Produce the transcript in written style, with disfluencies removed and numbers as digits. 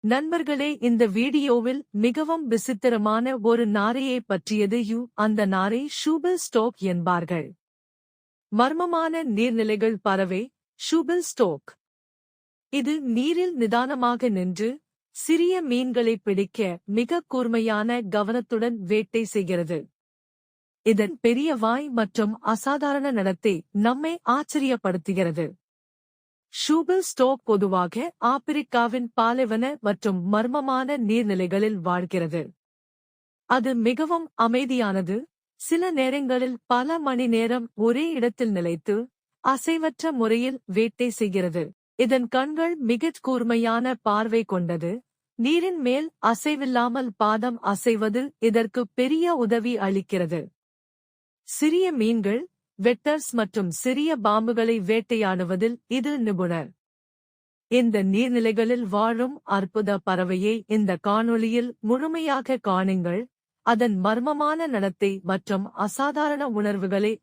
நண்பர்களே, இந்த வீடியோவில் மிகவும் விசித்திரமான ஒரு நாரையை பற்றியது. அந்த நாரை ஷூபிள் ஸ்டோக் என்பார்கள். மர்மமான நீர்நிலைகள் பறவை ஷூபிள் ஸ்டோக். இது நீரில் நிதானமாக நின்று சிறிய மீன்களை பிடிக்க மிக கூர்மையான கவனத்துடன் வேட்டை செய்கிறது. இதன் பெரிய வாய் மற்றும் அசாதாரண நடத்தை நம்மை ஆச்சரியப்படுத்துகிறது. ஷூபிள் ஸ்டோக் பொதுவாக ஆப்பிரிக்காவின் பாலைவன மற்றும் மர்மமான நீர்நிலைகளில் வாழ்கிறது. அது மிகவும் அமைதியானது, சில நேரங்களில் பல மணி நேரம் ஒரே இடத்தில் நிலைத்து அசைவற்ற முறையில் வேட்டை செய்கிறது. இதன் கண்கள் மிகக் கூர்மையான பார்வை கொண்டது. நீரின் மேல் அசைவில்லாமல் பாதம் அசைவது இதற்கு பெரிய உதவி அளிக்கிறது. சிறிய மீன்கள், வெட்டர்ஸ் மற்றும் சிறிய பாம்புகளை வேட்டையாடுவதில் இது நிபுணர். இந்த நீர்நிலைகளில் வாழும் அற்புத பறவையை இந்த காணொளியில் முழுமையாக காணுங்கள். அதன் மர்மமான நடத்தை மற்றும் அசாதாரண உணர்வுகளை